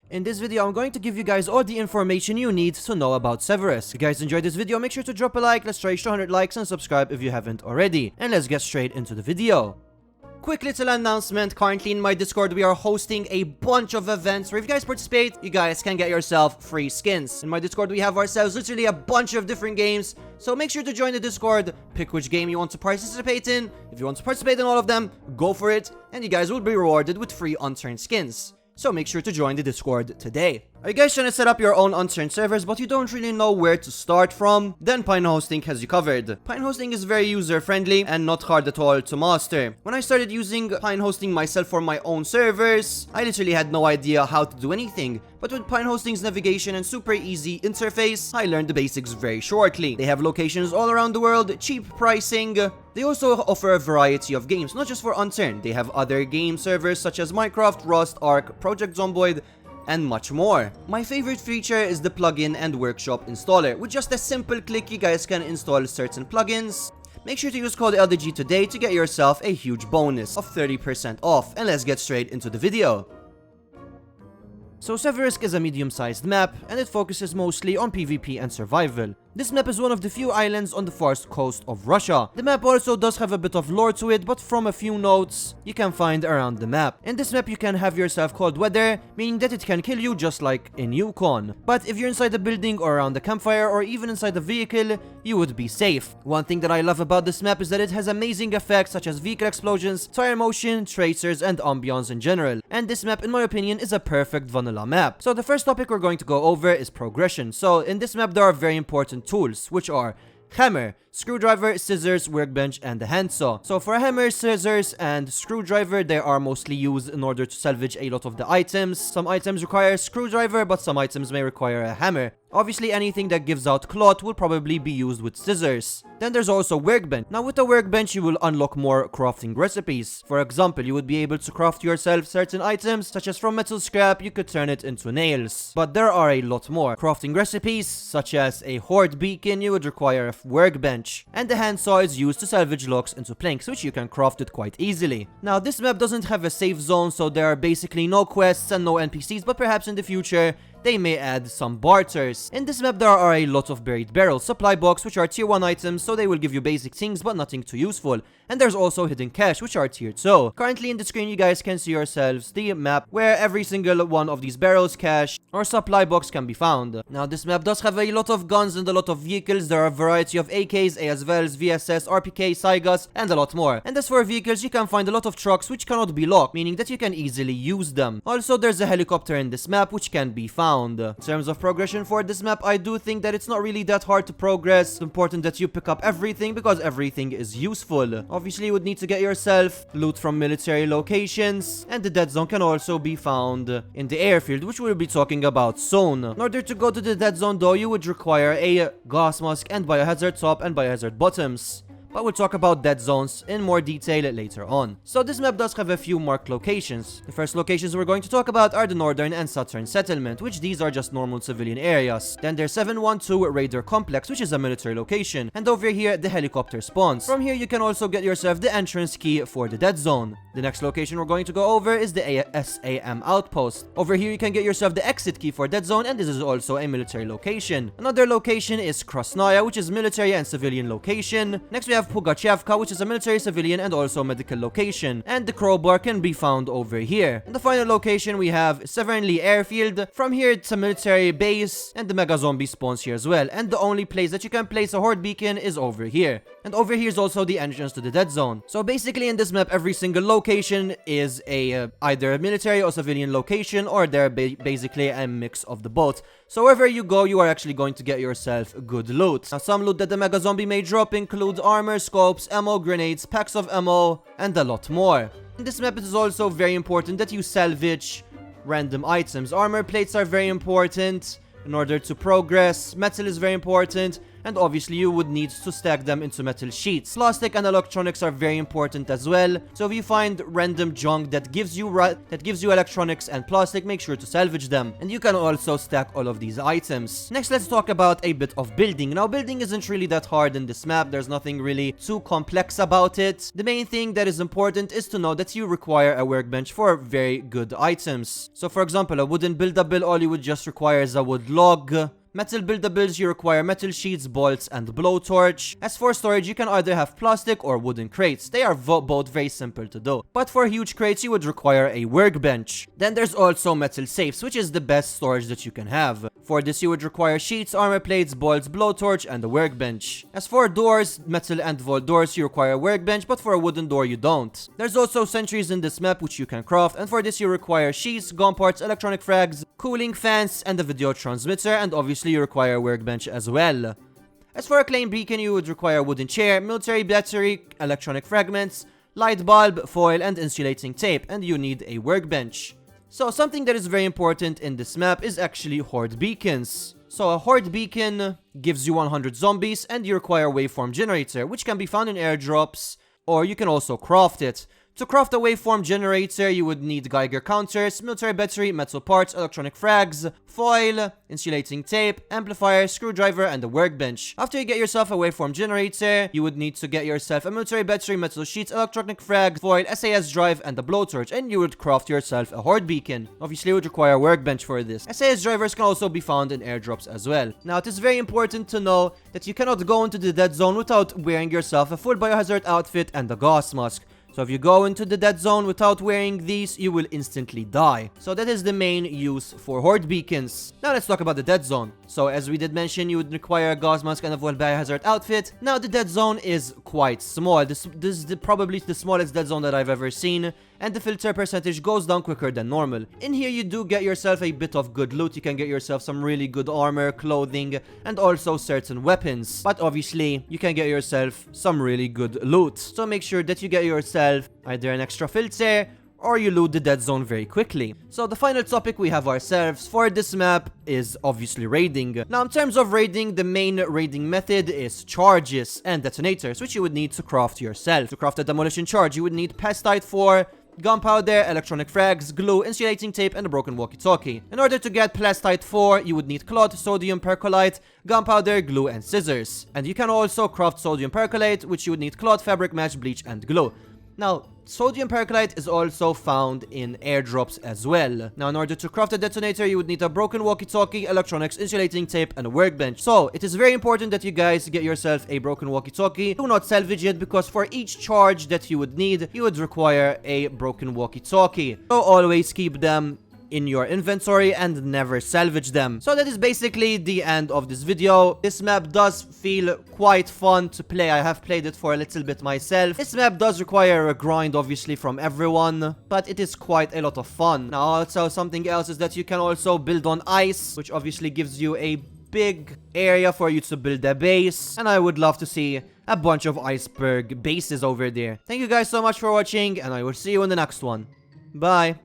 In this video, I'm going to give you guys all the information you need to know about Seversk. If you guys enjoyed this video, make sure to drop a like, let's try 200 likes and subscribe if you haven't already. And let's get straight into the video. Quick little announcement, currently in my Discord we are hosting a bunch of events where if you guys participate, you guys can get yourself free skins. In my Discord we have ourselves literally a bunch of different games, so make sure to join the Discord, pick which game you want to participate in. If you want to participate in all of them, go for it, and you guys will be rewarded with free unturned skins. So make sure to join the Discord today. Are you guys trying to set up your own unturned servers but you don't really know where to start from? Then Pine Hosting has you covered. Pine Hosting is very user friendly and not hard at all to master. When I started using Pine Hosting myself for my own servers, I literally had no idea how to do anything. But with Pine Hosting's navigation and super easy interface, I learned the basics very shortly. They have locations all around the world, cheap pricing. They also offer a variety of games, not just for Unturned. They have other game servers such as Minecraft, Rust, Ark, Project Zomboid, and much more. My favorite feature is the plugin and workshop installer. With just a simple click, you guys can install certain plugins. Make sure to use code LDG today to get yourself a huge bonus of 30% off. And let's get straight into the video. So Seversk is a medium-sized map, and it focuses mostly on PvP and survival. This map is one of the few islands on the far coast of Russia. The map also does have a bit of lore to it, but from a few notes you can find around the map. In this map you can have yourself cold weather, meaning that it can kill you just like in Yukon. But if you're inside a building or around a campfire or even inside a vehicle, you would be safe. One thing that I love about this map is that it has amazing effects such as vehicle explosions, tire motion, tracers, and ambience in general. And this map, in my opinion, is a perfect vanilla map. So the first topic we're going to go over is progression. So in this map there are very important tools, which are hammer, screwdriver, scissors, workbench, and a handsaw. So for hammer, scissors, and screwdriver, they are mostly used in order to salvage a lot of the items. Some items require a screwdriver, but some items may require a hammer. Obviously, anything that gives out cloth will probably be used with scissors. Then there's also workbench. Now with the workbench, you will unlock more crafting recipes. For example, you would be able to craft yourself certain items, such as from metal scrap, you could turn it into nails. But there are a lot more. Crafting recipes, such as a Horde beacon, you would require a workbench. And the handsaw is used to salvage logs into planks, which you can craft it quite easily. Now this map doesn't have a safe zone, so there are basically no quests and no NPCs, but perhaps in the future they may add some barters. In this map there are a lot of buried barrels, supply box, which are tier 1 items, so they will give you basic things but nothing too useful. And there's also hidden cache, which are tier 2. Currently in the screen you guys can see yourselves the map where every single one of these barrels, cache, or supply box can be found. Now this map does have a lot of guns and a lot of vehicles. There are a variety of AKs, ASVLs, VSS, RPK, Saigas, and a lot more. And as for vehicles, you can find a lot of trucks which cannot be locked, meaning that you can easily use them. Also there's a helicopter in this map which can be found. In terms of progression for this map, I do think that it's not really that hard to progress. It's important that you pick up everything because everything is useful. Obviously you would need to get yourself loot from military locations, and the dead zone can also be found in the airfield, which we'll be talking about soon. In order to go to the dead zone though, you would require a gas mask and biohazard top and biohazard bottoms. But we'll talk about dead zones in more detail later on. So this map does have a few marked locations. The first locations we're going to talk about are the Northern and Southern Settlement, which these are just normal civilian areas. Then there's 712 Raider Complex, which is a military location. And over here, the helicopter spawns. From here, you can also get yourself the entrance key for the dead zone. The next location we're going to go over is the SAM Outpost. Over here, you can get yourself the exit key for dead zone, and this is also a military location. Another location is Krasnaya, which is military and civilian location. Next, we have Pugachevka, which is a military, civilian, and also medical location. And the crowbar can be found over here. In the final location, we have Severnly Airfield. From here, it's a military base, and the mega zombie spawns here as well. And the only place that you can place a Horde beacon is over here. And over here is also the entrance to the dead zone. So basically in this map, every single location is either a military or civilian location, or they're basically a mix of the both. So wherever you go, you are actually going to get yourself good loot. Now some loot that the mega zombie may drop include armor, scopes, ammo, grenades, packs of ammo, and a lot more. In this map, it is also very important that you salvage random items. Armor plates are very important in order to progress. Metal is very important. and obviously you would need to stack them into metal sheets. Plastic and electronics are very important as well, so if you find random junk that gives you electronics and plastic, make sure to salvage them, and you can also stack all of these items. Next, let's talk about a bit of building. Now, building isn't really that hard in this map. There's nothing really too complex about it. The main thing that is important is to know that you require a workbench for very good items. So for example, a wooden buildable, all you would just require is a wood log. Metal buildables, you require metal sheets, bolts, and blowtorch. As for storage, you can either have plastic or wooden crates. They are both very simple to do. But for huge crates, you would require a workbench. Then there's also metal safes, which is the best storage that you can have. For this, you would require sheets, armor plates, bolts, blowtorch, and a workbench. As for doors, metal and vault doors, you require a workbench, but for a wooden door, you don't. There's also sentries in this map, which you can craft, and for this, you require sheets, gun parts, electronic frags, cooling fans, and a video transmitter, and obviously you require a workbench as well. As for a claim beacon, you would require a wooden chair, military battery, electronic fragments, light bulb, foil, and insulating tape, and you need a workbench. So something that is very important in this map is actually horde beacons. So a horde beacon gives you 100 zombies, and you require a waveform generator, which can be found in airdrops, or you can also craft it. To craft a waveform generator, you would need Geiger counters, military battery, metal parts, electronic frags, foil, insulating tape, amplifier, screwdriver, and a workbench. After you get yourself a waveform generator, you would need to get yourself a military battery, metal sheets, electronic frags, foil, SAS drive, and a blowtorch, and you would craft yourself a horde beacon. Obviously, you would require a workbench for this. SAS drivers can also be found in airdrops as well. Now, it is very important to know that you cannot go into the dead zone without wearing yourself a full biohazard outfit and a gas mask. So if you go into the dead zone without wearing these, you will instantly die. So that is the main use for horde beacons. Now let's talk about the dead zone. So as we did mention, you would require a gas mask and a full biohazard outfit. Now the dead zone is quite small. This is probably the smallest dead zone that I've ever seen, and the filter percentage goes down quicker than normal. In here you do get yourself a bit of good loot. You can get yourself some really good armor, clothing, and also certain weapons. But obviously you can get yourself some really good loot. So make sure that you get yourself either an extra filter or you loot the dead zone very quickly. So the final topic we have ourselves for this map is obviously raiding. Now in terms of raiding, the main raiding method is charges and detonators, which you would need to craft yourself. To craft a demolition charge, you would need pestite 4, gunpowder, electronic frags, glue, insulating tape, and a broken walkie-talkie. In order to get plastite 4, you would need cloth, sodium percolite, gunpowder, glue, and scissors. And you can also craft sodium percolate, which you would need cloth, fabric match, bleach, and glue. Now, sodium percolite is also found in airdrops as well. Now, in order to craft a detonator, you would need a broken walkie-talkie, electronics, insulating tape, and a workbench. So, it is very important that you guys get yourself a broken walkie-talkie. Do not salvage it, because for each charge that you would need, you would require a broken walkie-talkie. So, always keep them in your inventory and never salvage them. So that is basically the end of this video. This map does feel quite fun to play. I have played it for a little bit myself. This map does require a grind obviously from everyone, but it is quite a lot of fun. Now also something else is that you can also build on ice, which obviously gives you a big area for you to build a base, and I would love to see a bunch of iceberg bases over there. Thank you guys so much for watching, and I will see you in the next one. Bye.